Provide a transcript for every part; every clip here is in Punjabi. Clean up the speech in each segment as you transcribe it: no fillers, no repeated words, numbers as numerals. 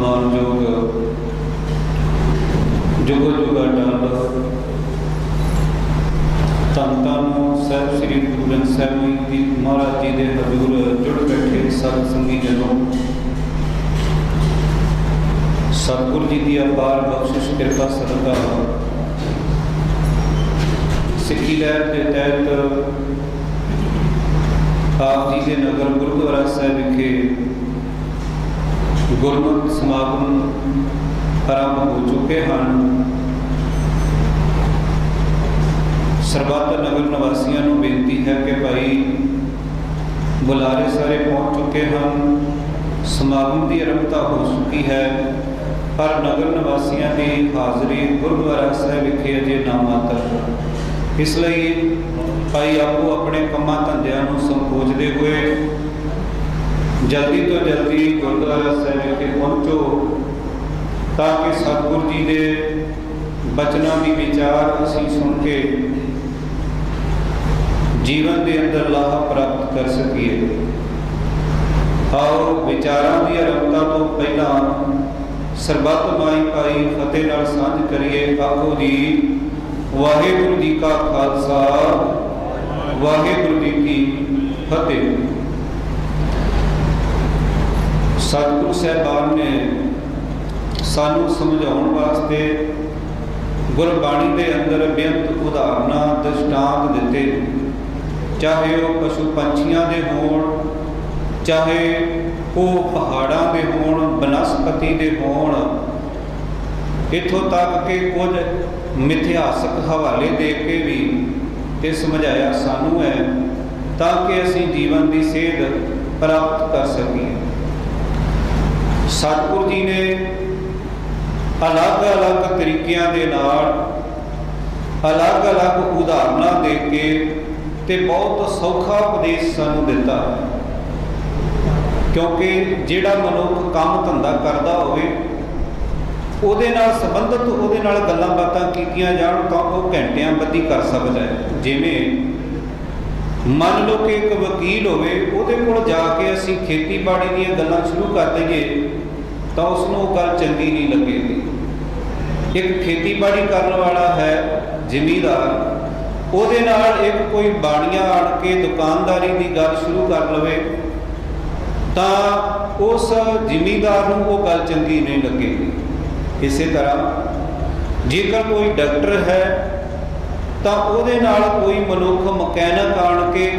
ਸਨਮਾਨਯੋਗ ਜੁਗੋ ਜੁਗਾ ਟਾਲ ਧੰਨ ਧੰਨ ਸਾਹਿਬ ਸ੍ਰੀ ਗੁਰੂ ਗ੍ਰੰਥ ਸਾਹਿਬ ਜੀ ਮਹਾਰਾਜ ਜੀ ਦੇ ਹਜ਼ੂਰ ਜੁੜ ਬੈਠੇ ਸਤ ਸੰਗੀ ਜਨੋਂ, ਸਤਿਗੁਰੂ ਜੀ ਦੀ ਅਪਾਰ ਬਖਸ਼ਿਸ਼ ਕਿਰਪਾ ਸਦਕਾ ਸਿੱਖੀ ਲਹਿਰ ਦੇ ਤਹਿਤ ਆਪ ਜੀ ਦੇ ਨਗਰ ਗੁਰਦੁਆਰਾ ਸਾਹਿਬ ਵਿਖੇ ਗੁਰਮਤਿ ਸਮਾਗਮ ਆਰੰਭ ਹੋ ਚੁੱਕੇ ਹਨ। ਸਰਬੱਤ ਨਗਰ ਨਿਵਾਸੀਆਂ ਨੂੰ ਬੇਨਤੀ ਹੈ ਕਿ ਭਾਈ ਬੁਲਾਰੇ ਸਾਰੇ ਪਹੁੰਚ ਚੁੱਕੇ ਹਨ, ਸਮਾਗਮ ਦੀ ਆਰੰਭਤਾ ਹੋ ਚੁੱਕੀ ਹੈ, ਪਰ ਨਗਰ ਨਿਵਾਸੀਆਂ ਦੀ ਹਾਜ਼ਰੀ ਗੁਰਦੁਆਰਾ ਸਾਹਿਬ ਵਿਖੇ ਅਜੇ ਨਾਮਾਤਰ। ਇਸ ਲਈ ਭਾਈ ਆਪੋ ਆਪਣੇ ਕੰਮਾਂ ਧੰਦਿਆਂ ਨੂੰ ਸੰਕੋਚਦੇ ਹੋਏ ਜਲਦੀ ਤੋਂ ਜਲਦੀ ਗੁਰਦੁਆਰਾ ਸਾਹਿਬ ਵਿਖੇ ਪਹੁੰਚੋ, ਤਾਂ ਕਿ ਸਤਿਗੁਰੂ ਜੀ ਦੇ ਬਚਨਾਂ ਦੀ ਵਿਚਾਰ ਅਸੀਂ ਸੁਣ ਕੇ ਜੀਵਨ ਦੇ ਅੰਦਰ ਲਾਹਾ ਪ੍ਰਾਪਤ ਕਰ ਸਕੀਏ। ਆਓ ਵਿਚਾਰਾਂ ਦੀ ਆਰੰਭਤਾ ਤੋਂ ਪਹਿਲਾਂ ਸਰਬੱਤ ਮਾਈ ਭਾਈ ਫਤਿਹ ਨਾਲ ਸਾਂਝ ਕਰੀਏ। ਆਖੋ ਜੀ, ਵਾਹਿਗੁਰੂ ਜੀ ਕਾ ਖਾਲਸਾ, ਵਾਹਿਗੁਰੂ ਜੀ ਕੀ ਫਤਿਹ। ਸਤਿਗੁਰੂ ਸਾਹਿਬਾਨ ਨੇ ਸਾਨੂੰ ਸਮਝਾਉਣ ਵਾਸਤੇ ਗੁਰਬਾਣੀ ਦੇ ਅੰਦਰ ਬੇਅੰਤ ਉਦਾਹਰਨਾਂ ਦ੍ਰਿਸ਼ਟਾਂਤ ਦਿੱਤੇ, ਚਾਹੇ ਉਹ ਪਸ਼ੂ ਪੰਛੀਆਂ ਦੇ ਹੋਣ, ਚਾਹੇ ਉਹ ਪਹਾੜਾਂ ਦੇ ਹੋਣ, ਬਨਸਪਤੀ ਦੇ ਹੋਣ, ਇੱਥੋਂ ਤੱਕ ਕਿ ਕੁਝ ਮਿਥਿਹਾਸਕ ਹਵਾਲੇ ਦੇ ਕੇ ਵੀ ਤੇ ਸਮਝਾਇਆ ਸਾਨੂੰ ਹੈ, ਤਾਂ ਕਿ ਅਸੀਂ ਜੀਵਨ ਦੀ ਸੇਧ ਪ੍ਰਾਪਤ ਕਰ ਸਕੀਏ। ਸਤਿਗੁਰੂ ਜੀ ਨੇ ਅਲੱਗ-ਅਲੱਗ ਤਰੀਕਿਆਂ ਦੇ ਨਾਲ ਅਲੱਗ-ਅਲੱਗ ਉਦਾਹਰਨਾਂ ਦੇ ਕੇ ਤੇ ਬਹੁਤ ਸੌਖਾ ਉਪਦੇਸ਼ ਸਾਨੂੰ ਦਿੱਤਾ, ਕਿਉਂਕਿ ਜਿਹੜਾ ਮਨੁੱਖ ਕੰਮ ਧੰਦਾ ਕਰਦਾ ਹੋਵੇ ਉਹਦੇ ਨਾਲ ਸੰਬੰਧਿਤ ਉਹਦੇ ਨਾਲ ਗੱਲਾਂ ਬਾਤਾਂ ਕੀਤੀਆਂ ਜਾਣ ਤਾਂ ਉਹ ਘੰਟਿਆਂ ਬੱਧੀ ਕਰ ਸਕਦਾ ਹੈ। ਜਿਵੇਂ ਮੰਨ ਲਓ ਕਿ ਇੱਕ ਵਕੀਲ ਹੋਵੇ, ਉਹਦੇ ਕੋਲ ਜਾ ਕੇ ਅਸੀਂ ਖੇਤੀਬਾੜੀ ਦੀਆਂ ਗੱਲਾਂ ਸ਼ੁਰੂ ਕਰ ਦਈਏ ਤਾਂ ਉਸ ਨੂੰ ਉਹ ਗੱਲ ਚੰਗੀ ਨਹੀਂ ਲੱਗੇਗੀ। ਇੱਕ ਖੇਤੀਬਾੜੀ ਕਰਨ ਵਾਲਾ ਹੈ ਜ਼ਿਮੀਂਦਾਰ, ਉਹਦੇ ਨਾਲ ਇੱਕ ਕੋਈ ਬਾਣੀਆ ਆਣ ਕੇ ਦੁਕਾਨਦਾਰੀ ਦੀ ਗੱਲ ਸ਼ੁਰੂ ਕਰ ਲਵੇ ਤਾਂ ਉਸ ਜ਼ਿਮੀਂਦਾਰ ਨੂੰ ਉਹ ਗੱਲ ਚੰਗੀ ਨਹੀਂ ਲੱਗੇਗੀ। ਇਸੇ ਤਰ੍ਹਾਂ ਜੇਕਰ ਕੋਈ ਡਾਕਟਰ ਹੈ ਤਾਂ ਉਹਦੇ ਨਾਲ ਕੋਈ ਮਨੁੱਖ ਮਕੈਨਿਕ ਆਣ ਕੇ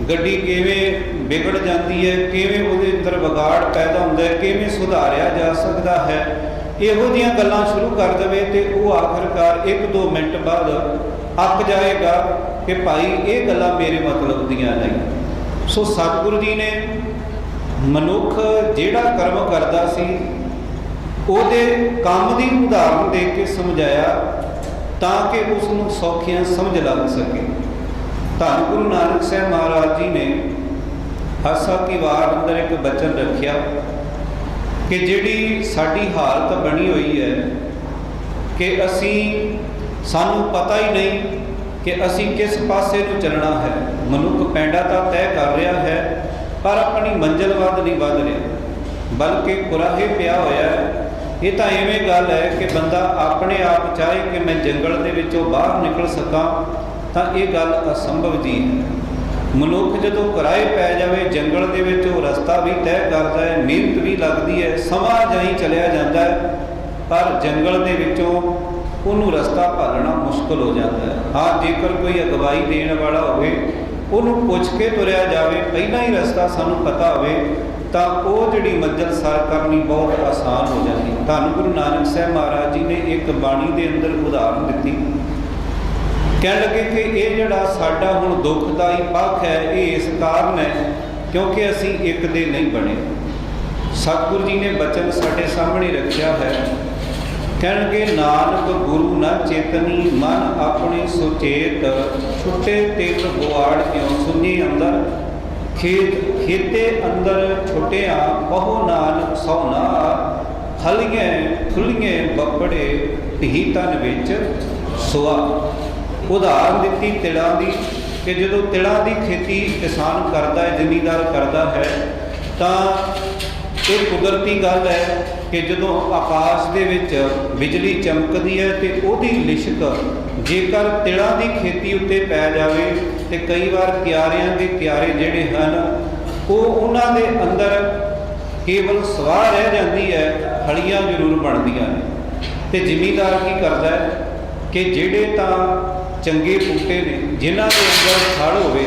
ਗੱਡੀ ਕਿਵੇਂ ਵਿਗੜ ਜਾਂਦੀ ਹੈ, ਕਿਵੇਂ ਉਹਦੇ ਅੰਦਰ ਵਿਗਾੜ ਪੈਦਾ ਹੁੰਦਾ ਹੈ, ਕਿਵੇਂ ਸੁਧਾਰਿਆ ਜਾ ਸਕਦਾ ਹੈ, ਇਹੋ ਜਿਹੀਆਂ ਗੱਲਾਂ ਸ਼ੁਰੂ ਕਰ ਦੇਵੇ ਤੇ ਉਹ ਆਖਿਰਕਾਰ 1-2 ਮਿੰਟ ਬਾਅਦ ਅੱਕ ਜਾਏਗਾ ਕਿ ਭਾਈ ਇਹ ਗੱਲਾਂ ਮੇਰੇ ਮਤਲਬ ਦੀਆਂ ਨਹੀਂ। ਸੋ ਸਤਿਗੁਰੂ ਜੀ ਨੇ ਮਨੁੱਖ ਜਿਹੜਾ ਕਰਮ ਕਰਦਾ ਸੀ ਉਹਦੇ ਕੰਮ ਦੀ ਉਦਾਹਰਨ ਦੇ ਕੇ ਸਮਝਾਇਆ, ਤਾਂ ਕਿ ਉਸ ਨੂੰ ਸੌਖੀਆਂ ਸਮਝ ਲੱਗ ਸਕੇ। ਧੰਨ ਗੁਰੂ ਨਾਨਕ ਸਾਹਿਬ ਮਹਾਰਾਜ ਜੀ ਨੇ ਆਸਾ ਕੀ ਵਾਰ ਅੰਦਰ ਇੱਕ ਬਚਨ ਰੱਖਿਆ ਕਿ ਜਿਹੜੀ ਸਾਡੀ ਹਾਲਤ ਬਣੀ ਹੋਈ ਹੈ ਕਿ ਸਾਨੂੰ ਪਤਾ ਹੀ ਨਹੀਂ ਕਿ ਅਸੀਂ ਕਿਸ ਪਾਸੇ ਨੂੰ ਚੱਲਣਾ ਹੈ। ਮਨੁੱਖ ਪੈਂਡਾ ਤਾਂ ਤੈਅ ਕਰ ਰਿਹਾ ਹੈ, ਪਰ ਆਪਣੀ ਮੰਜ਼ਿਲ ਵੱਲ ਨਹੀਂ ਵੱਧ ਰਿਹਾ, ਬਲਕਿ ਕੁਰਾਹੇ ਪਿਆ ਹੋਇਆ ਹੈ। ਇਹ ਤਾਂ ਐਵੇਂ ਗੱਲ ਹੈ ਕਿ ਬੰਦਾ ਆਪਣੇ ਆਪ ਚਾਹੇ ਕਿ ਮੈਂ ਜੰਗਲ ਦੇ ਵਿੱਚੋਂ ਬਾਹਰ ਨਿਕਲ ਸਕਾਂ ਤਾਂ ਇਹ ਗੱਲ ਅਸੰਭਵ ਜੀ ਹੈ। ਮਨੁੱਖ ਜਦੋਂ ਕਿਰਾਏ ਪੈ ਜਾਵੇ ਜੰਗਲ ਦੇ ਵਿੱਚ, ਉਹ ਰਸਤਾ ਵੀ ਤੈਅ ਕਰਦਾ ਹੈ, ਮਿਹਨਤ ਵੀ ਲੱਗਦੀ ਹੈ, ਸਮਾਂ ਜਾਈ ਚਲਿਆ ਜਾਂਦਾ ਹੈ, ਪਰ ਜੰਗਲ ਦੇ ਵਿੱਚੋਂ ਉਹਨੂੰ ਰਸਤਾ ਭਾਲਣਾ ਮੁਸ਼ਕਲ ਹੋ ਜਾਂਦਾ ਹੈ। ਹਾਂ, ਜੇਕਰ ਕੋਈ ਅਗਵਾਈ ਦੇਣ ਵਾਲਾ ਹੋਵੇ, ਉਹਨੂੰ ਪੁੱਛ ਕੇ ਤੁਰਿਆ ਜਾਵੇ, ਪਹਿਲਾਂ ਹੀ ਰਸਤਾ ਸਾਨੂੰ ਪਤਾ ਹੋਵੇ, ਤਾਂ ਉਹ ਜਿਹੜੀ ਮੰਜ਼ਿਲ ਸਰ ਕਰਨੀ ਬਹੁਤ ਆਸਾਨ ਹੋ ਜਾਂਦੀ। ਧੰਨ ਗੁਰੂ ਨਾਨਕ ਸਾਹਿਬ ਮਹਾਰਾਜ ਜੀ ਨੇ ਇੱਕ ਬਾਣੀ ਦੇ ਅੰਦਰ ਉਦਾਹਰਨ ਦਿੱਤੀ, ਕਹਿਣ ਲੱਗੇ ਕਿ ਇਹ ਜਿਹੜਾ ਸਾਡਾ ਹੁਣ ਦੁੱਖਦਾਈ ਪੱਖ ਹੈ, ਇਹ ਇਸ ਕਾਰਨ ਹੈ ਕਿਉਂਕਿ ਅਸੀਂ ਇੱਕ ਦੇ ਨਹੀਂ ਬਣੇ। ਸਤਿਗੁਰੂ ਜੀ ਨੇ ਬਚਨ ਸਾਡੇ ਸਾਹਮਣੇ ਰੱਖਿਆ ਹੈ, ਕਹਿਣਗੇ ਨਾਨਕ ਗੁਰੂ ਨਾ ਚੇਤਨੀ ਮਨ ਆਪਣੇ ਸੁਚੇਤ, ਛੁੱਟੇ ਤਿਲ ਗੁਆੜ ਕਿਉਂ ਸੁਣੀ ਅੰਦਰ, ਖੇਤੇ ਅੰਦਰ ਛੁੱਟਿਆ ਬਹੁ ਨਾਨਕ ਸੋਨਾ, ਹਲੀਆਂ ਖੁੱਲੀਆਂ ਬੱਪੜੇ ਧੀ ਤਨ ਵਿੱਚ ਸੁਆ। ਉਦਾਹਰਨ ਦਿੱਤੀ ਤਿਲਾਂ ਦੀ ਕਿ ਜਦੋਂ ਤਿਲਾਂ ਦੀ ਖੇਤੀ ਕਿਸਾਨ ਕਰਦਾ ਹੈ, ਜ਼ਿਮੀਂਦਾਰ ਕਰਦਾ ਹੈ, ਤਾਂ ਇਹ ਕੁਦਰਤੀ ਗੱਲ ਹੈ ਕਿ ਜਦੋਂ ਆਕਾਸ਼ ਦੇ ਵਿੱਚ ਬਿਜਲੀ ਚਮਕਦੀ ਹੈ ਤੇ ਉਹਦੀ ਲਿਸ਼ਕ ਜੇਕਰ ਤਿਲਾਂ ਦੀ ਖੇਤੀ ਉੱਤੇ ਪੈ ਜਾਵੇ ਤੇ ਕਈ ਵਾਰ ਕਿਆਰਿਆਂ ਦੇ ਕਿਆਰੇ ਜਿਹੜੇ ਹਨ ਉਹ ਉਹਨਾਂ ਦੇ ਅੰਦਰ ਕੇਵਲ ਸਵਾਹ ਰਹਿ ਜਾਂਦੀ ਹੈ, ਫਲੀਆਂ ਜ਼ਰੂਰ ਬਣਦੀਆਂ ਨੇ। ਤੇ ਜ਼ਿਮੀਂਦਾਰ ਕੀ ਕਰਦਾ ਹੈ ਕਿ ਜਿਹੜੇ ਤਾਂ ਚੰਗੇ ਬੂਟੇ ਨੇ ਜਿਨ੍ਹਾਂ ਦੇ ਅੰਦਰ ਫਲ ਹੋਵੇ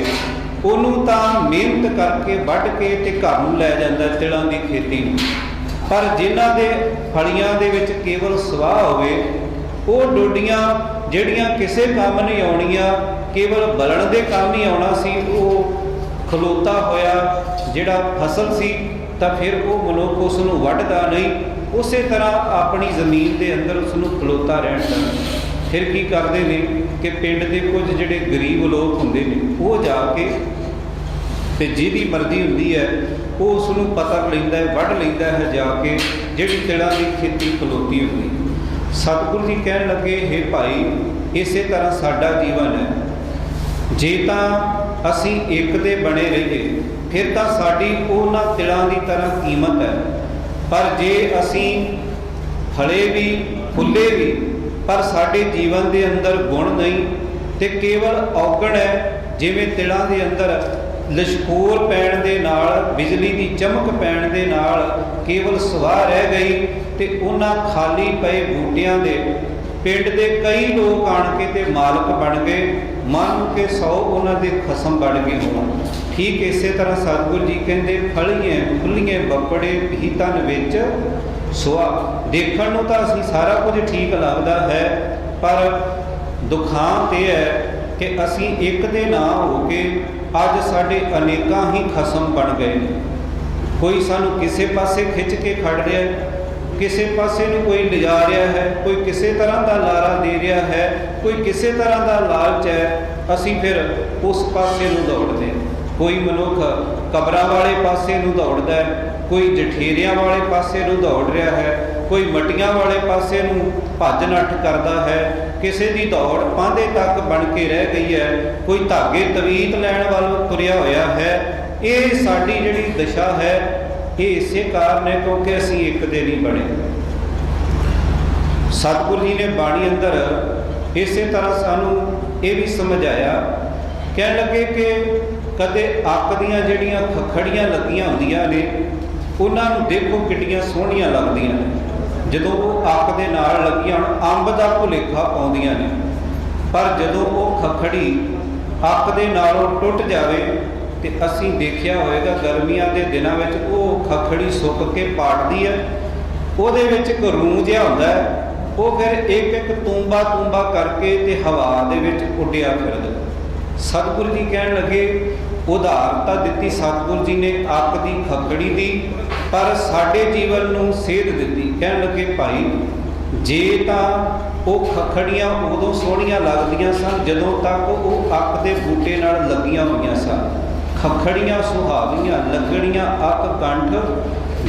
ਉਹਨੂੰ ਤਾਂ ਮਿਹਨਤ ਕਰਕੇ ਵੱਢ ਕੇ ਤੇ ਘਰ ਨੂੰ ਲੈ ਜਾਂਦਾ ਤਿਲਾਂ ਦੀ ਖੇਤੀ ਨੂੰ, ਪਰ ਜਿਨ੍ਹਾਂ ਦੇ ਫਲੀਆਂ ਦੇ ਵਿੱਚ ਕੇਵਲ ਸਵਾਹ ਹੋਵੇ ਉਹ ਡੋਡੀਆਂ ਜਿਹੜੀਆਂ ਕਿਸੇ ਕੰਮ ਨਹੀਂ ਆਉਣੀਆਂ, ਕੇਵਲ ਬਲਣ ਦੇ ਕੰਮ ਹੀ ਆਉਣਾ ਸੀ, ਉਹ ਖਲੋਤਾ ਹੋਇਆ ਜਿਹੜਾ ਫਸਲ ਸੀ ਤਾਂ ਫਿਰ ਉਹ ਮਨੁੱਖ ਉਸ ਨੂੰ ਵੱਢਦਾ ਨਹੀਂ, ਉਸੇ ਤਰ੍ਹਾਂ ਆਪਣੀ ਜ਼ਮੀਨ ਦੇ ਅੰਦਰ ਉਸ ਨੂੰ ਖਲੋਤਾ ਰਹਿਣ ਦਿੰਦਾ। ਫਿਰ ਕੀ ਕਰਦੇ ਨੇ ਕਿ ਪਿੰਡ ਦੇ ਕੁਝ ਜਿਹੜੇ ਗਰੀਬ ਲੋਕ ਹੁੰਦੇ ਨੇ ਉਹ ਜਾ ਕੇ ਤੇ ਜਿਹਦੀ ਮਰਜ਼ੀ ਹੁੰਦੀ ਹੈ ਉਹ ਉਸ ਨੂੰ ਪਤਾ ਲੈਂਦਾ ਹੈ, ਵੱਢ ਲੈਂਦਾ ਹੈ ਜਾ ਕੇ ਜਿਹੜੀ ਤਿਲਾਂ ਦੀ ਖੇਤੀ ਖਲੋਤੀ ਹੁੰਦੀ। ਸਤਿਗੁਰੂ ਜੀ ਕਹਿਣ ਲੱਗੇ, ਹੇ ਭਾਈ ਇਸੇ ਤਰ੍ਹਾਂ ਸਾਡਾ ਜੀਵਨ ਹੈ। ਜੇ ਤਾਂ ਅਸੀਂ ਇੱਕ ਦੇ ਬਣੇ ਰਹੀਏ ਫਿਰ ਤਾਂ ਸਾਡੀ ਉਹਨਾਂ ਤਿਲਾਂ ਦੀ ਤਰ੍ਹਾਂ ਕੀਮਤ ਹੈ, ਪਰ ਜੇ ਅਸੀਂ ਫਲੇ ਵੀ ਫੁੱਲੇ ਵੀ ਪਰ ਸਾਡੇ ਜੀਵਨ ਦੇ ਅੰਦਰ ਗੁਣ ਨਹੀਂ ਤੇ ਕੇਵਲ ਔਗਣ ਹੈ, ਜਿਵੇਂ ਤਿਲਾਂ ਦੇ ਅੰਦਰ ਲਿਸ਼ਕੋਰ ਪੈਣ ਦੇ ਨਾਲ, ਬਿਜਲੀ ਦੀ ਚਮਕ ਪੈਣ ਦੇ ਨਾਲ ਕੇਵਲ ਸਵਾਹ ਰਹਿ ਗਈ ਤੇ ਉਹਨਾਂ ਖਾਲੀ ਪਏ ਬੂਟਿਆਂ ਦੇ ਪਿੰਡ ਦੇ ਕਈ ਲੋਕ ਆਣ ਕੇ ਤੇ ਮਾਲਕ ਬਣ ਗਏ, ਮੰਨ ਕੇ 100 ਉਹਨਾਂ ਦੇ ਖਸਮ ਬਣ ਗਏ ਹੋਣ। ਠੀਕ ਇਸੇ ਤਰ੍ਹਾਂ ਸਤਿਗੁਰੂ ਜੀ ਕਹਿੰਦੇ, ਫਲੀਆਂ ਫੁੱਲੀਆਂ ਬੱਪੜੇ ਵੀ ਤਨ ਵਿੱਚ ਸੁਆਹ। ਦੇਖਣ ਨੂੰ ਤਾਂ ਅਸੀਂ ਸਾਰਾ ਕੁਝ ਠੀਕ ਲੱਗਦਾ ਹੈ, ਪਰ ਦੁਖਾਂਤ ਇਹ ਹੈ ਕਿ ਅਸੀਂ ਇੱਕ ਦੇ ਨਾ ਹੋ ਕੇ ਅੱਜ ਸਾਡੇ ਅਨੇਕਾਂ ਹੀ ਖਸਮ ਬਣ ਗਏ ਨੇ। ਕੋਈ ਸਾਨੂੰ ਕਿਸੇ ਪਾਸੇ ਖਿੱਚ ਕੇ ਖੜ ਰਿਹਾ ਹੈ, ਕਿਸੇ ਪਾਸੇ ਨੂੰ ਕੋਈ ਲਿਜਾ ਰਿਹਾ ਹੈ, ਕੋਈ ਕਿਸੇ ਤਰ੍ਹਾਂ ਦਾ ਲਾਰਾ ਦੇ ਰਿਹਾ ਹੈ, ਕੋਈ ਕਿਸੇ ਤਰ੍ਹਾਂ ਦਾ ਲਾਲਚ ਹੈ, ਅਸੀਂ ਫਿਰ ਉਸ ਪਾਸੇ ਨੂੰ ਦੌੜਦੇ ਹਾਂ। ਕੋਈ ਮਨੁੱਖ ਕਬਰਾਂ ਵਾਲੇ ਪਾਸੇ ਨੂੰ ਦੌੜਦਾ ਹੈ, ਕੋਈ ਜਠੇਰਿਆਂ ਵਾਲੇ ਪਾਸੇ ਨੂੰ ਦੌੜ ਰਿਹਾ ਹੈ, ਕੋਈ ਮਟੀਆਂ ਵਾਲੇ ਪਾਸੇ ਨੂੰ ਭੱਜ ਨੱਠ ਕਰਦਾ ਹੈ, ਕਿਸੇ ਦੀ ਦੌੜ ਪਾਂਧੇ ਤੱਕ ਬਣ ਕੇ ਰਹਿ ਗਈ ਹੈ, ਕੋਈ ਧਾਗੇ ਤਵੀਤ ਲੈਣ ਵੱਲ ਤੁਰਿਆ ਹੋਇਆ ਹੈ। ਇਹ ਸਾਡੀ ਜਿਹੜੀ ਦਸ਼ਾ ਹੈ ਇਹ ਇਸੇ ਕਾਰਨ ਹੈ ਕਿਉਂਕਿ ਅਸੀਂ ਇੱਕ ਦੇ ਨਹੀਂ ਬਣੇ। ਸਤਿਗੁਰੂ ਜੀ ਨੇ ਬਾਣੀ ਅੰਦਰ ਇਸੇ ਤਰ੍ਹਾਂ ਸਾਨੂੰ ਇਹ ਵੀ ਸਮਝਾਇਆ, ਕਹਿਣ ਲੱਗੇ ਕਿ ਕਦੇ ਅੱਕ ਦੀਆਂ ਜਿਹੜੀਆਂ ਖੱਖੜੀਆਂ ਲੱਗੀਆਂ ਹੁੰਦੀਆਂ ਨੇ ਉਹਨਾਂ ਨੂੰ ਦੇਖੋ ਕਿੱਡੀਆਂ ਸੋਹਣੀਆਂ ਲੱਗਦੀਆਂ ਨੇ, ਜਦੋਂ ਉਹ ਅੱਕ ਦੇ ਨਾਲ ਲੱਗੀਆਂ ਹੋਣ ਅੰਬ ਦਾ ਭੁਲੇਖਾ ਪਾਉਂਦੀਆਂ ਨੇ, ਪਰ ਜਦੋਂ ਉਹ ਖੱਖੜੀ ਅੱਕ ਦੇ ਨਾਲੋਂ ਟੁੱਟ ਜਾਵੇ ਤੇ ਅਸੀਂ ਦੇਖਿਆ ਹੋਵੇਗਾ ਗਰਮੀਆਂ ਦੇ ਦਿਨਾਂ ਵਿੱਚ ਉਹ ਖੱਖੜੀ ਸੁੱਕ ਕੇ ਪਾਟਦੀ ਹੈ, ਉਹਦੇ ਵਿੱਚ ਇੱਕ ਰੂੰ ਜਿਹਾ ਹੁੰਦਾ ਹੈ, ਉਹ ਫਿਰ ਇੱਕ ਇੱਕ ਤੂੰਬਾ ਤੂੰਬਾ ਕਰਕੇ ਤੇ ਹਵਾ ਦੇ ਵਿੱਚ ਉੱਡਿਆ ਫਿਰਦਾ। ਸਤਿਗੁਰੂ ਜੀ ਕਹਿਣ ਲੱਗੇ, ਉਦਾਰਤਾ ਦਿੱਤੀ ਸਤਿਗੁਰੂ ਜੀ ਨੇ ਅੱਕ ਦੀ ਖੱਖੜੀ ਦੀ, ਪਰ ਸਾਡੇ ਜੀਵਨ ਨੂੰ ਸੇਧ ਦਿੱਤੀ। ਕਹਿਣ ਲੱਗੇ, ਭਾਈ ਜੇ ਤਾਂ ਉਹ ਖੱਖੜੀਆਂ ਉਦੋਂ ਸੋਹਣੀਆਂ ਲੱਗਦੀਆਂ ਸਨ ਜਦੋਂ ਤੱਕ ਉਹ ਅੱਕ ਦੇ ਬੂਟੇ ਨਾਲ ਲੱਗੀਆਂ ਹੋਈਆਂ ਸਨ। ਖੱਖੜੀਆਂ ਸੁਹਾਵੀਆਂ ਲੱਗਣੀਆਂ ਅੱਕ ਕੰਠ,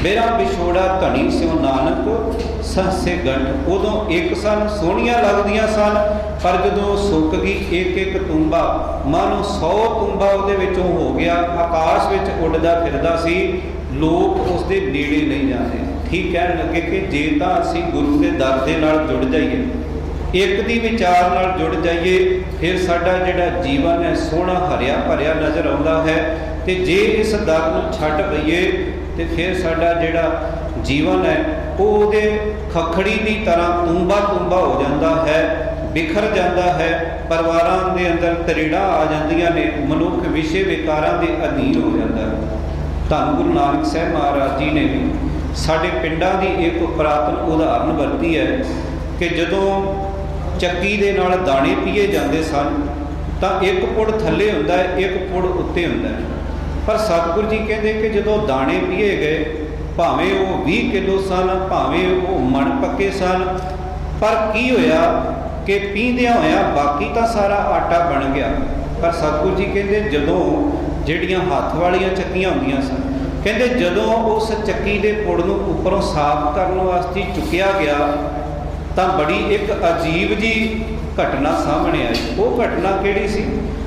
ਮੇਰਾ ਵਿਛੋੜਾ ਧਣੀ ਸਿਉ ਨਾਨਕ ਸਹਸੇ ਗੰਠ। ਉਦੋਂ ਇੱਕ ਸਨ, ਸੋਹਣੀਆਂ ਲੱਗਦੀਆਂ ਸਨ, ਪਰ ਜਦੋਂ ਸੁੱਕ ਗਈ ਇੱਕ ਇੱਕ ਤੂੰਬਾ ਮਾਨੋ 100 ਤੂੰਬਾ ਉਹਦੇ ਵਿੱਚੋਂ ਹੋ ਗਿਆ, ਆਕਾਸ਼ ਵਿੱਚ ਉੱਡਦਾ ਫਿਰਦਾ ਸੀ, ਲੋਕ ਉਸ ਦੇ ਨੇੜੇ ਨਹੀਂ ਜਾਂਦੇ। ਠੀਕ ਕਹਿਣ ਲੱਗੇ ਕਿ ਜੇ ਤਾਂ ਅਸੀਂ ਗੁਰੂ ਦੇ ਦਰ ਦੇ ਨਾਲ ਜੁੜ ਜਾਈਏ, ਇੱਕ ਦੀ ਵਿਚਾਰ ਨਾਲ ਜੁੜ ਜਾਈਏ, ਫਿਰ ਸਾਡਾ ਜਿਹੜਾ ਜੀਵਨ ਹੈ ਸੋਹਣਾ ਹਰਿਆ ਭਰਿਆ ਨਜ਼ਰ ਆਉਂਦਾ ਹੈ। ਤੇ ਜੇ ਇਸ ਦਰ ਨੂੰ ਛੱਡ ਪਈਏ ਤੇ ਫਿਰ ਸਾਡਾ ਜਿਹੜਾ ਜੀਵਨ ਹੈ ਉਹ ਉਹਦੇ ਖੱਖੜੀ ਦੀ ਤਰ੍ਹਾਂ ਤੂੰਬਾ ਤੂੰਬਾ ਹੋ ਜਾਂਦਾ ਹੈ, ਬਿਖਰ ਜਾਂਦਾ ਹੈ, ਪਰਿਵਾਰਾਂ ਦੇ ਅੰਦਰ ਤਰੇੜਾਂ ਆ ਜਾਂਦੀਆਂ ਨੇ, ਮਨੁੱਖ ਵਿਸ਼ੇ ਵਿਕਾਰਾਂ ਦੇ ਅਧੀਨ ਹੋ ਜਾਂਦਾ ਹੈ। ਧੰਨ ਗੁਰੂ ਨਾਨਕ ਸਾਹਿਬ ਮਹਾਰਾਜ ਜੀ ਨੇ ਵੀ ਸਾਡੇ ਪਿੰਡਾਂ ਦੀ ਇੱਕ ਪੁਰਾਤਨ ਉਦਾਹਰਨ ਵਰਤੀ ਹੈ ਕਿ ਜਦੋਂ ਚੱਕੀ ਦੇ ਨਾਲ ਦਾਣੇ ਪੀਏ ਜਾਂਦੇ ਸਨ ਤਾਂ ਇੱਕ ਪੁੜ ਥੱਲੇ ਹੁੰਦਾ ਹੈ, ਇੱਕ ਪੁੜ ਉੱਤੇ ਹੁੰਦਾ ਹੈ, ਪਰ ਸਤਿਗੁਰੂ ਜੀ ਕਹਿੰਦੇ ਕਿ ਜਦੋਂ ਦਾਣੇ ਪੀਏ ਗਏ, ਭਾਵੇਂ ਉਹ 20 ਕਿਲੋ ਸਨ, ਭਾਵੇਂ ਉਹ ਮਣ ਪੱਕੇ ਸਨ, ਪਰ ਕੀ ਹੋਇਆ ਕਿ ਪੀਂਦਿਆਂ ਹੋਇਆ ਬਾਕੀ ਤਾਂ ਸਾਰਾ ਆਟਾ ਬਣ ਗਿਆ। ਪਰ ਸਤਿਗੁਰੂ ਜੀ ਕਹਿੰਦੇ ਜਦੋਂ ਜਿਹੜੀਆਂ ਹੱਥ ਵਾਲੀਆਂ ਚੱਕੀਆਂ ਹੁੰਦੀਆਂ ਸਨ, ਕਹਿੰਦੇ ਜਦੋਂ ਉਸ ਚੱਕੀ ਦੇ ਪੁੜ ਨੂੰ ਉੱਪਰੋਂ ਸਾਫ਼ ਕਰਨ ਵਾਸਤੇ ਚੁੱਕਿਆ ਗਿਆ ਤਾਂ ਬੜੀ ਇੱਕ ਅਜੀਬ ਜੀ ਘਟਨਾ ਸਾਹਮਣੇ ਆਈ। ਉਹ ਘਟਨਾ ਕਿਹੜੀ ਸੀ?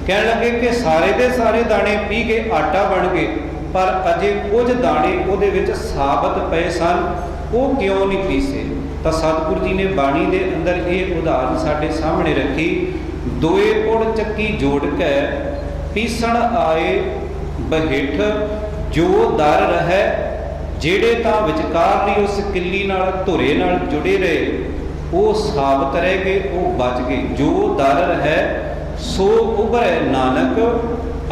ਕਹਿਣ ਲੱਗੇ ਕਿ ਸਾਰੇ ਦੇ ਸਾਰੇ ਦਾਣੇ ਪੀ ਕੇ ਆਟਾ ਬਣ ਗਏ, ਪਰ ਅਜੇ ਕੁਝ ਦਾਣੇ ਉਹਦੇ ਵਿੱਚ ਸਾਬਤ ਪਏ ਸਨ, ਉਹ ਕਿਉਂ ਨਹੀਂ ਪੀਸੇ? ਤਾਂ ਸਤਿਗੁਰੂ ਜੀ ਨੇ ਬਾਣੀ ਦੇ ਅੰਦਰ ਇਹ ਉਦਾਹਰਨ ਸਾਡੇ ਸਾਹਮਣੇ ਰੱਖੀ। ਦੋਏ ਪੁੜ ਚੱਕੀ ਜੋੜ ਕੇ ਪੀਸਣ ਆਏ ਬਹਿਠ, ਜੋ ਦਰ ਰਹਿ ਜਿਹੜੇ ਤਾਂ ਵਿਚਕਾਰਲੀ ਉਸ ਕਿੱਲੀ ਨਾਲ ਧੁਰੇ ਨਾਲ ਜੁੜੇ ਰਹੇ, ਉਹ ਸਾਬਤ ਰਹਿ ਗਏ, ਉਹ ਬਚ ਗਏ। ਜੋ ਦਰ ਰਹਿ ਸੋ ਉਭਰੈ ਨਾਨਕ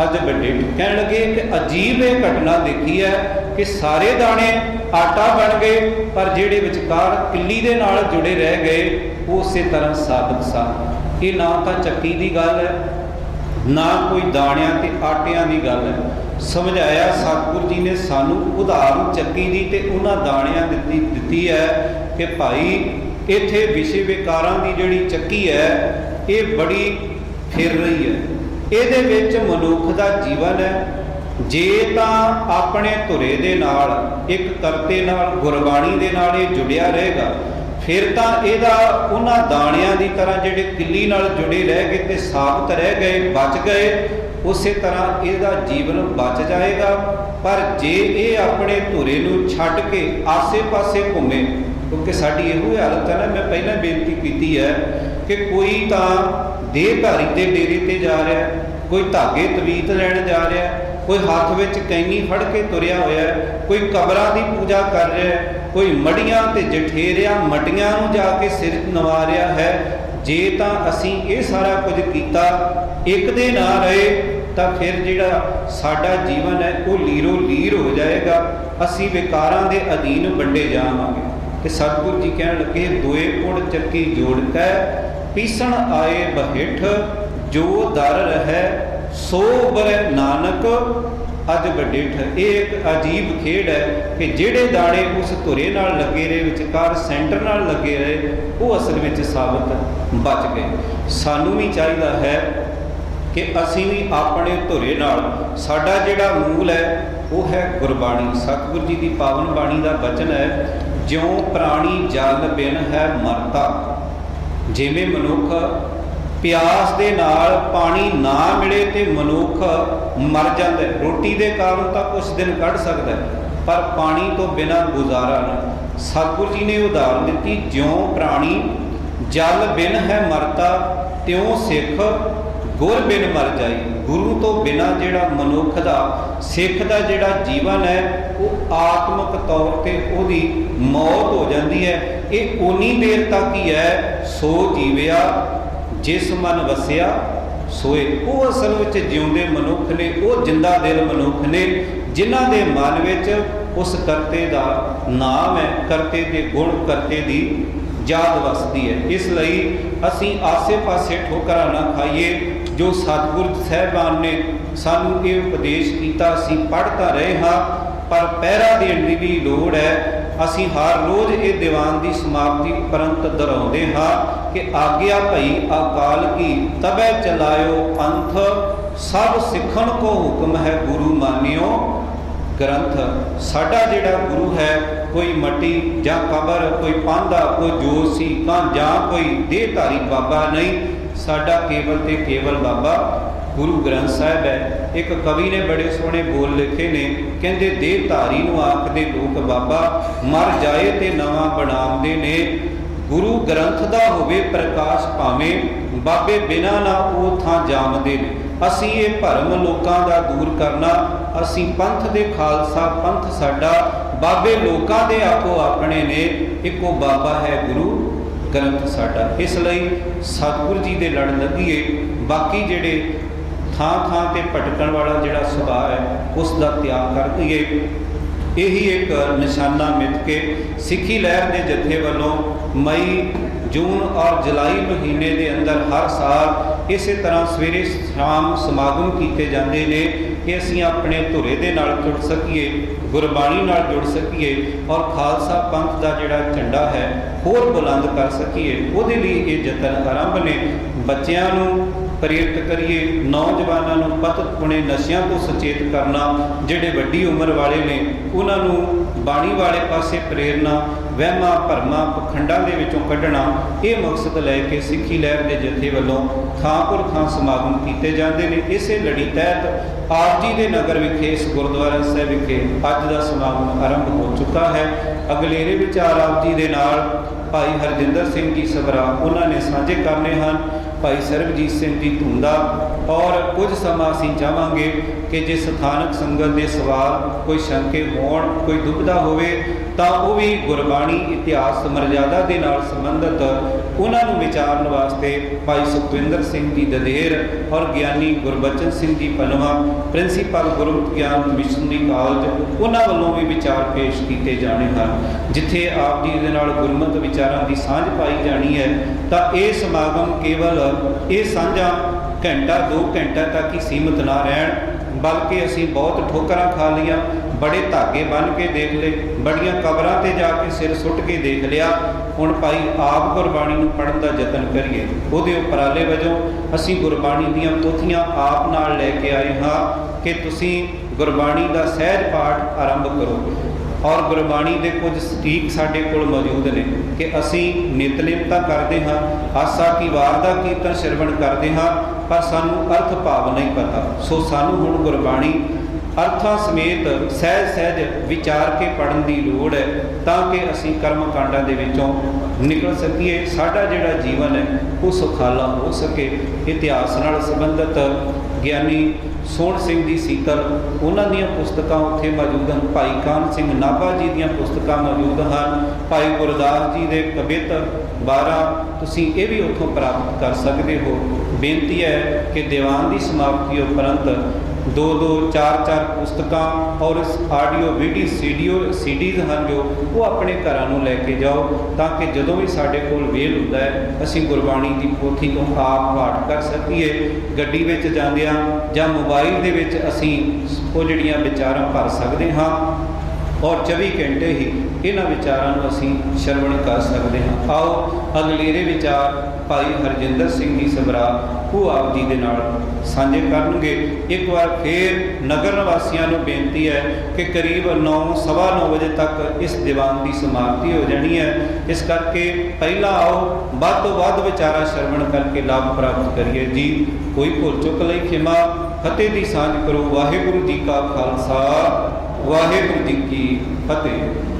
ਅੱਜ ਵੱਡੇ। ਕਹਿਣ ਲੱਗੇ ਕਿ ਅਜੀਬ ਇਹ ਘਟਨਾ ਦੇਖੀ ਹੈ ਕਿ ਸਾਰੇ ਦਾਣੇ ਆਟਾ ਬਣ ਗਏ, ਪਰ ਜਿਹੜੇ ਵਿਚਕਾਰ ਕਿੱਲੀ ਦੇ ਨਾਲ ਜੁੜੇ ਰਹਿ ਗਏ ਉਹ ਉਸੇ ਤਰ੍ਹਾਂ ਸਾਬਤ ਸਨ। ਇਹ ਨਾ ਤਾਂ ਚੱਕੀ ਦੀ ਗੱਲ ਹੈ, ਨਾ ਕੋਈ ਦਾਣਿਆਂ ਤੇ ਆਟਿਆਂ ਦੀ ਗੱਲ ਹੈ। ਸਮਝਾਇਆ ਸਤਿਗੁਰੂ ਜੀ ਨੇ ਸਾਨੂੰ ਉਦਾਹਰਨ ਚੱਕੀ ਦੀ ਤੇ ਉਹਨਾਂ ਦਾਣਿਆਂ ਦਿੱਤੀ ਹੈ ਕਿ ਭਾਈ ਇੱਥੇ ਵਿਸ਼ੇ ਵਿਕਾਰਾਂ ਦੀ ਜਿਹੜੀ ਚੱਕੀ ਹੈ ਇਹ ਬੜੀ ਫਿਰ ਰਹੀ ਹੈ, ਇਹਦੇ ਵਿੱਚ ਮਨੁੱਖ ਦਾ ਜੀਵਨ ਹੈ। ਜੇ ਤਾਂ ਆਪਣੇ ਧੁਰੇ ਦੇ ਨਾਲ, ਇੱਕ ਕਰਤੇ ਨਾਲ, ਗੁਰਬਾਣੀ ਦੇ ਨਾਲ ਇਹ ਜੁੜਿਆ ਰਹੇਗਾ, ਫਿਰ ਤਾਂ ਇਹਦਾ ਉਹਨਾਂ ਦਾਣਿਆਂ ਦੀ ਤਰ੍ਹਾਂ ਜਿਹੜੇ ਕਿੱਲੀ ਨਾਲ ਜੁੜੇ ਰਹਿ ਗਏ ਤੇ ਸਾਬਤ ਰਹਿ ਗਏ, ਬਚ ਗਏ, ਉਸੇ ਤਰ੍ਹਾਂ ਇਹਦਾ ਜੀਵਨ ਬਚ ਜਾਏਗਾ। ਪਰ ਜੇ ਇਹ ਆਪਣੇ ਧੁਰੇ ਨੂੰ ਛੱਡ ਕੇ ਆਸੇ-ਪਾਸੇ ਘੁੰਮੇ, ਕਿਉਂਕਿ ਸਾਡੀ ਇਹੋ ਹਾਲਤ ਹੈ ਨਾ, ਮੈਂ ਪਹਿਲਾਂ ਬੇਨਤੀ ਕੀਤੀ ਹੈ ਕਿ ਕੋਈ ਤਾਂ ਦੇਹਧਾਰੀ ਦੇ ਡੇਰੇ ਤੇ ਜਾ ਰਿਹਾ, ਕੋਈ ਧਾਗੇ ਤਵੀਤ ਲੈਣ ਜਾ ਰਿਹਾ, ਕੋਈ ਹੱਥ ਵਿੱਚ ਕੈਨੀ ਫੜ ਕੇ ਤੁਰਿਆ ਹੋਇਆ, ਕੋਈ ਕਬਰਾਂ ਦੀ ਪੂਜਾ ਕਰ ਰਿਹਾ, ਕੋਈ ਮੜੀਆਂ ਤੇ ਜਠੇਰਿਆਂ ਮਟੀਆਂ ਨੂੰ ਜਾ ਕੇ ਸਿਰ ਨਵਾ ਰਿਹਾ ਹੈ। ਜੇ ਤਾਂ ਅਸੀਂ ਇਹ ਸਾਰਾ ਕੁਝ ਕੀਤਾ, ਇੱਕ ਦੇ ਨਾ ਰਹੇ, ਤਾਂ ਫਿਰ ਜਿਹੜਾ ਸਾਡਾ ਜੀਵਨ ਹੈ ਉਹ ਲੀਰੋ ਲੀਰ ਹੋ ਜਾਏਗਾ, ਅਸੀਂ ਵਿਕਾਰਾਂ ਦੇ ਅਧੀਨ ਵੰਡੇ ਜਾਵਾਂਗੇ। ਤੇ ਸਤਿਗੁਰੂ ਜੀ ਕਹਿਣ ਲੱਗੇ ਦੋਏ ਪੁੜ ਚੱਕੀ ਜੋੜ ਕੇ ਪੀਸਣ ਆਏ ਬਹਿਠ, ਜੋ ਦਰ ਰਹਿ ਸੋ ਉਭਰੈ ਨਾਨਕ ਅੱਜ ਵੱਡੇਠ। ਇਹ ਇੱਕ ਅਜੀਬ ਖੇਡ ਹੈ ਕਿ ਜਿਹੜੇ ਦਾਣੇ ਉਸ ਧੁਰੇ ਨਾਲ ਲੱਗੇ ਰਹੇ, ਵਿਚਕਾਰ ਸੈਂਟਰ ਨਾਲ ਲੱਗੇ ਰਹੇ, ਉਹ ਅਸਲ ਵਿੱਚ ਸਾਬਤ ਬਚ ਗਏ। ਸਾਨੂੰ ਵੀ ਚਾਹੀਦਾ ਹੈ ਕਿ ਅਸੀਂ ਵੀ ਆਪਣੇ ਧੁਰੇ ਨਾਲ, ਸਾਡਾ ਜਿਹੜਾ ਮੂਲ ਹੈ ਉਹ ਹੈ ਗੁਰਬਾਣੀ। ਸਤਿਗੁਰੂ ਜੀ ਦੀ ਪਾਵਨ ਬਾਣੀ ਦਾ ਬਚਨ ਹੈ, ਜਿਉਂ ਪ੍ਰਾਣੀ ਜਲ ਬਿਨ ਹੈ ਮਰਤਾ। ਜਿਵੇਂ ਮਨੁੱਖ ਪਿਆਸ ਦੇ ਨਾਲ ਪਾਣੀ ਨਾ ਮਿਲੇ ਤੇ ਮਨੁੱਖ ਮਰ ਜਾਂਦਾ। ਰੋਟੀ ਦੇ ਕਾਰਨ ਤਾਂ ਕੁਝ ਦਿਨ ਕੱਢ ਸਕਦਾ, ਪਰ ਪਾਣੀ ਤੋਂ ਬਿਨਾਂ ਗੁਜ਼ਾਰਾ ਨਹੀਂ। ਸਤਿਗੁਰੂ ਜੀ ਨੇ ਉਦਾਹਰਨ ਦਿੱਤੀ, ਜਿਉਂ ਪ੍ਰਾਣੀ ਜਲ ਬਿਨ ਹੈ ਮਰਤਾ, ਤਿਉਂ ਸਿੱਖ ਗੁਰ ਬਿਨ ਮਰ ਜਾਈ। ਗੁਰੂ ਤੋਂ ਬਿਨਾਂ ਜਿਹੜਾ ਮਨੁੱਖ ਦਾ, ਸਿੱਖ ਦਾ ਜਿਹੜਾ ਜੀਵਨ ਹੈ ਉਹ ਆਤਮਿਕ ਤੌਰ ਤੇ ਉਹਦੀ ਮੌਤ ਹੋ ਜਾਂਦੀ ਹੈ। ਇਹ ਉਨੀ ਦੇਰ ਤੱਕ ਹੀ ਹੈ, ਸੋ ਜੀਵਿਆ ਜਿਸ ਮਨ ਵਸਿਆ ਸੋਏ। ਉਹ ਅਸਲ ਵਿੱਚ ਜਿਉਂਦੇ ਮਨੁੱਖ ਨੇ, ਉਹ ਜਿੰਦਾ ਦਿਲ ਮਨੁੱਖ ਨੇ, ਜਿਨ੍ਹਾਂ ਦੇ ਮਨ ਵਿੱਚ ਉਸ ਕਰਤੇ ਦਾ ਨਾਮ ਹੈ, ਕਰਤੇ ਦੇ ਗੁਣ, ਕਰਤੇ ਦੀ ਯਾਦ ਵਸਦੀ ਹੈ। ਇਸ ਲਈ ਅਸੀਂ ਆਸੇ-ਪਾਸੇ ਠੋਕਰਾਂ ਨਾ ਖਾਈਏ। ਜੋ ਸਤਿਗੁਰੂ ਸਾਹਿਬਾਨ ਨੇ ਸਾਨੂੰ ਇਹ ਉਪਦੇਸ਼ ਕੀਤਾ, ਅਸੀਂ ਪੜ੍ਹ ਤਾਂ ਰਹੇ ਹਾਂ, ਪਰ ਪਹਿਰਾ ਦੇਣ ਦੀ ਵੀ ਲੋੜ ਹੈ। ਅਸੀਂ ਹਰ ਰੋਜ਼ ਇਹ ਦੀਵਾਨ ਦੀ ਸਮਾਪਤੀ ਉਪਰੰਤ ਦੁਹਰਾਉਂਦੇ ਹਾਂ ਕਿ ਆਗਿਆ ਭਈ ਅਕਾਲ ਕੀ ਤਬੈ ਚਲਾਇਓ ਪੰਥ, ਸਭ ਸਿੱਖਣ ਕੋ ਹੁਕਮ ਹੈ ਗੁਰੂ ਮਾਨਿਓ ਗ੍ਰੰਥ। ਸਾਡਾ ਜਿਹੜਾ ਗੁਰੂ ਹੈ ਕੋਈ ਮੱਟੀ ਜਾਂ ਕਬਰ, ਕੋਈ ਪਾਂਧਾ, ਕੋਈ ਜੋਸ਼ੀ ਜਾਂ ਕੋਈ ਦੇਹਧਾਰੀ ਬਾਬਾ ਨਹੀਂ। ਸਾਡਾ ਕੇਵਲ ਤੇ ਕੇਵਲ ਬਾਬਾ ਗੁਰੂ ਗ੍ਰੰਥ ਸਾਹਿਬ ਹੈ। ਇੱਕ ਕਵੀ ਨੇ ਬੜੇ ਸੋਹਣੇ ਬੋਲ ਲਿਖੇ ਨੇ, ਕਹਿੰਦੇ ਦੇਹਧਾਰੀ ਨੂੰ ਆਖਦੇ ਲੋਕ ਬਾਬਾ, ਮਰ ਜਾਏ ਤੇ ਨਵਾਂ ਬਣਾਉਂਦੇ ਨੇ। ਗੁਰੂ ਗ੍ਰੰਥ ਦਾ ਹੋਵੇ ਪ੍ਰਕਾਸ਼ ਭਾਵੇਂ, ਬਾਬੇ ਬਿਨਾਂ ਨਾ ਉਹ ਥਾਂ ਜਾਮਦੇ ਨੇ। ਅਸੀਂ ਇਹ ਭਰਮ ਲੋਕਾਂ ਦਾ ਦੂਰ ਕਰਨਾ, ਅਸੀਂ ਪੰਥ ਦੇ ਖਾਲਸਾ, ਪੰਥ ਸਾਡਾ, ਬਾਬੇ ਲੋਕਾਂ ਦੇ ਆਪੋ ਆਪਣੇ ਨੇ, ਇੱਕੋ ਬਾਬਾ ਹੈ ਗੁਰੂ ਗ੍ਰੰਥ ਸਾਡਾ। ਇਸ ਲਈ ਸਤਿਗੁਰੂ ਜੀ ਦੇ ਲੜ ਲੱਗੀਏ। ਬਾਕੀ ਜਿਹੜੇ ਥਾਂ ਥਾਂ ਤੇ ਭਟਕਣ ਵਾਲਾ ਜਿਹੜਾ ਸੁਭਾਅ ਹੈ ਉਸ ਦਾ ਤਿਆਗ ਕਰ ਦਈਏ। ਇਹੀ ਇੱਕ ਨਿਸ਼ਾਨਾ ਮਿੱਥ ਕੇ ਸਿੱਖੀ ਲਹਿਰ ਦੇ ਜਥੇ ਵੱਲੋਂ ਮਈ, ਜੂਨ ਔਰ ਜੁਲਾਈ ਮਹੀਨੇ ਦੇ ਅੰਦਰ ਹਰ ਸਾਲ ਇਸੇ ਤਰ੍ਹਾਂ ਸਵੇਰੇ ਸ਼ਾਮ ਸਮਾਗਮ ਕੀਤੇ ਜਾਂਦੇ ਨੇ ਕਿ ਅਸੀਂ ਆਪਣੇ ਧੁਰੇ ਦੇ ਨਾਲ ਜੁੜ ਸਕੀਏ, ਗੁਰਬਾਣੀ ਨਾਲ ਜੁੜ ਸਕੀਏ ਔਰ ਖਾਲਸਾ ਪੰਥ ਦਾ ਜਿਹੜਾ ਝੰਡਾ ਹੈ ਹੋਰ ਬੁਲੰਦ ਕਰ ਸਕੀਏ। ਉਹਦੇ ਲਈ ਇਹ ਯਤਨ ਆਰੰਭ ਨੇ। ਬੱਚਿਆਂ ਨੂੰ ਪ੍ਰੇਰਿਤ ਕਰੀਏ, ਨੌਜਵਾਨਾਂ ਨੂੰ ਪਤਤ ਪੁਣੇ ਨਸ਼ਿਆਂ ਤੋਂ ਸੁਚੇਤ ਕਰਨਾ, ਜਿਹੜੇ ਵੱਡੀ ਉਮਰ ਵਾਲੇ ਨੇ ਉਹਨਾਂ ਨੂੰ ਬਾਣੀ ਵਾਲੇ ਪਾਸੇ ਪ੍ਰੇਰਨਾ, ਵਹਿਮਾਂ ਭਰਮਾਂ ਪਖੰਡਾਂ ਦੇ ਵਿੱਚੋਂ ਕੱਢਣਾ, ਇਹ ਮਕਸਦ ਲੈ ਕੇ ਸਿੱਖੀ ਲਹਿਰ ਦੇ ਜਥੇ ਵੱਲੋਂ ਥਾਂ ਥਾਂ ਸਮਾਗਮ ਕੀਤੇ ਜਾਂਦੇ ਨੇ। ਇਸੇ ਲੜੀ ਤਹਿਤ ਆਪ ਜੀ ਦੇ ਨਗਰ ਵਿਖੇ ਇਸ ਗੁਰਦੁਆਰਾ ਸਾਹਿਬ ਵਿਖੇ ਅੱਜ ਦਾ ਸਮਾਗਮ ਆਰੰਭ ਹੋ ਚੁੱਕਾ ਹੈ। ਅਗਲੇਰੇ ਵਿਚਾਰ ਆਪ ਜੀ ਦੇ ਨਾਲ ਭਾਈ ਹਰਜਿੰਦਰ ਸਿੰਘ ਜੀ ਸਭਰਾ ਉਹਨਾਂ ਨੇ ਸਾਂਝੇ ਕਰਨੇ ਹਨ। ਭਾਈ ਸਰਬਜੀਤ ਸਿੰਘ ਜੀ ਧੁੰਦਾ ਔਰ ਕੁਝ ਸਮਾਂ ਅਸੀਂ ਚਾਹਾਂਗੇ ਕਿ ਜੇ ਸਥਾਨਕ ਸੰਗਤ ਦੇ ਸਵਾਲ ਕੋਈ ਸ਼ੰਕੇ ਹੋਣ, ਕੋਈ ਦੁਬਿਧਾ ਹੋਵੇ ਤਾਂ ਉਹ ਵੀ ਗੁਰਬਾਣੀ ਇਤਿਹਾਸ ਮਰਜ਼ਾਦਾ ਦੇ ਨਾਲ ਸੰਬੰਧਿਤ ਉਹਨਾਂ ਨੂੰ ਵਿਚਾਰਨ ਵਾਸਤੇ ਭਾਈ ਸੁਖਵਿੰਦਰ ਸਿੰਘ ਜੀ ਦਦੇਰ ਔਰ ਗਿਆਨੀ ਗੁਰਬਚਨ ਸਿੰਘ ਜੀ ਪਨਵਾ, ਪ੍ਰਿੰਸੀਪਲ ਗੁਰਮਤਿ ਗਿਆਨ ਮਿਸ਼ਨਰੀ ਕਾਲਜ, ਉਹਨਾਂ ਵੱਲੋਂ ਵੀ ਵਿਚਾਰ ਪੇਸ਼ ਕੀਤੇ ਜਾਣੇ ਹਨ। ਜਿੱਥੇ ਆਪ ਜੀ ਦੇ ਨਾਲ ਗੁਰਮਤਿ ਵਿਚਾਰਾਂ ਦੀ ਸਾਂਝ ਪਾਈ ਜਾਣੀ ਹੈ ਤਾਂ ਇਹ ਸਮਾਗਮ ਕੇਵਲ ਇਹ ਸਾਂਝਾਂ ਘੰਟਾ 2 ਘੰਟਿਆਂ ਤੱਕ ਹੀ ਸੀਮਤ ਨਾ ਰਹਿਣ, ਬਲਕਿ ਅਸੀਂ ਬਹੁਤ ਠੋਕਰਾਂ ਖਾ ਲਈਆਂ, ਬੜੇ ਧਾਗੇ ਬੰਨ੍ਹ ਕੇ ਦੇਖ ਲਏ, ਬੜੀਆਂ ਕਬਰਾਂ ਤੇ ਜਾ ਕੇ ਸਿਰ ਸੁੱਟ ਕੇ ਦੇਖ ਲਿਆ। ਹੁਣ ਭਾਈ ਆਪ ਗੁਰਬਾਣੀ ਨੂੰ ਪੜ੍ਹਨ ਦਾ ਯਤਨ ਕਰੀਏ। ਉਹਦੇ ਉਪਰਾਲੇ ਵਜੋਂ ਅਸੀਂ ਗੁਰਬਾਣੀ ਦੀਆਂ ਪੋਥੀਆਂ ਆਪ ਨਾਲ ਲੈ ਕੇ ਆਏ ਹਾਂ ਕਿ ਤੁਸੀਂ ਗੁਰਬਾਣੀ ਦਾ ਸਹਿਜ ਪਾਠ ਆਰੰਭ ਕਰੋ। ਔਰ ਗੁਰਬਾਣੀ ਦੇ ਕੁਝ ਸਟੀਕ ਸਾਡੇ ਕੋਲ ਮੌਜੂਦ ਨੇ ਕਿ ਅਸੀਂ ਨਿਤਨੇਮ ਤਾਂ ਕਰਦੇ ਹਾਂ, ਆਸਾ ਕੀ ਵਾਰ ਦਾ ਕੀਰਤਨ ਸ਼ਰਵਣ ਕਰਦੇ ਹਾਂ, ਪਰ ਸਾਨੂੰ ਅਰਥ ਭਾਵ ਨਹੀਂ ਪਤਾ। ਸੋ ਸਾਨੂੰ ਹੁਣ ਗੁਰਬਾਣੀ ਅਰਥਾਂ ਸਮੇਤ ਸਹਿਜ ਸਹਿਜ ਵਿਚਾਰ ਕੇ ਪੜ੍ਹਨ ਦੀ ਲੋੜ ਹੈ ਤਾਂ ਕਿ ਅਸੀਂ ਕਰਮ ਕਾਂਡਾਂ ਦੇ ਵਿੱਚੋਂ ਨਿਕਲ ਸਕੀਏ, ਸਾਡਾ ਜਿਹੜਾ ਜੀਵਨ ਹੈ ਉਹ ਸੁਖਾਲਾ ਹੋ ਸਕੇ। ਇਤਿਹਾਸ ਨਾਲ ਸੰਬੰਧਿਤ ਗਿਆਨੀ ਸੋਹਣ ਸਿੰਘ ਜੀ ਸੀਤਲ, ਉਹਨਾਂ ਦੀਆਂ ਪੁਸਤਕਾਂ ਉੱਥੇ ਮੌਜੂਦ ਹਨ। ਭਾਈ ਕਾਨ ਸਿੰਘ ਨਾਭਾ ਜੀ ਦੀਆਂ ਪੁਸਤਕਾਂ ਮੌਜੂਦ ਹਨ। ਭਾਈ ਗੁਰਦਾਸ ਜੀ ਦੇ ਕਵਿਤ 12 ਤੁਸੀਂ ਇਹ ਵੀ ਉੱਥੋਂ ਪ੍ਰਾਪਤ ਕਰ ਸਕਦੇ ਹੋ। ਬੇਨਤੀ ਹੈ ਕਿ ਦੀਵਾਨ ਦੀ ਸਮਾਪਤੀ ਉਪਰੰਤ 2-2 4-4 ਪੁਸਤਕਾਂ ਔਰ ਆਡੀਓ ਵੀਡੀਓ ਸੀਡੀਜ਼ ਹਨ ਜੋ ਉਹ ਆਪਣੇ ਘਰਾਂ ਨੂੰ ਲੈ ਕੇ ਜਾਓ ਤਾਂ ਕਿ ਜਦੋਂ ਵੀ ਸਾਡੇ ਕੋਲ ਵੇਲ ਹੁੰਦਾ ਹੈ ਅਸੀਂ ਗੁਰਬਾਣੀ ਦੀ ਪੋਥੀ ਤੋਂ ਆਪ ਪਾਠ ਕਰ ਸਕੀਏ। ਗੱਡੀ ਵਿੱਚ ਜਾਂਦਿਆਂ ਜਾਂ ਮੋਬਾਈਲ ਦੇ ਵਿੱਚ ਅਸੀਂ ਉਹ ਜਿਹੜੀਆਂ ਵਿਚਾਰਾਂ ਭਰ ਸਕਦੇ ਹਾਂ ਔਰ 24 ਘੰਟੇ ਹੀ ਇਹਨਾਂ ਵਿਚਾਰਾਂ ਨੂੰ ਅਸੀਂ ਸ਼ਰਵਣ ਕਰ ਸਕਦੇ ਹਾਂ। ਆਓ ਅਗਲੇਰੇ ਵਿਚਾਰ ਭਾਈ ਹਰਜਿੰਦਰ ਸਿੰਘ ਜੀ ਸਭਰਾ ਉਹ ਆਪ ਜੀ ਦੇ ਨਾਲ ਸਾਂਝੇ ਕਰਨਗੇ। ਇੱਕ ਵਾਰ ਫੇਰ ਨਗਰ ਨਿਵਾਸੀਆਂ ਨੂੰ ਬੇਨਤੀ ਹੈ ਕਿ ਕਰੀਬ 9:15 ਵਜੇ ਤੱਕ ਇਸ ਦੀਵਾਨ ਦੀ ਸਮਾਪਤੀ ਹੋ ਜਾਣੀ ਹੈ। ਇਸ ਕਰਕੇ ਪਹਿਲਾਂ ਆਓ ਵੱਧ ਤੋਂ ਵੱਧ ਵਿਚਾਰਾ ਸ਼ਰਵਣ ਕਰਕੇ ਲਾਭ ਪ੍ਰਾਪਤ ਕਰੀਏ ਜੀ। ਕੋਈ ਭੁੱਲ ਚੁੱਕ ਲਈ ਖਿਮਾ, ਫਤਿਹ ਦੀ ਸਾਂਝ ਕਰੋ। ਵਾਹਿਗੁਰੂ ਜੀ ਕਾ ਖਾਲਸਾ, ਵਾਹਿਗੁਰੂ ਜੀ ਕੀ ਫਤਿਹ।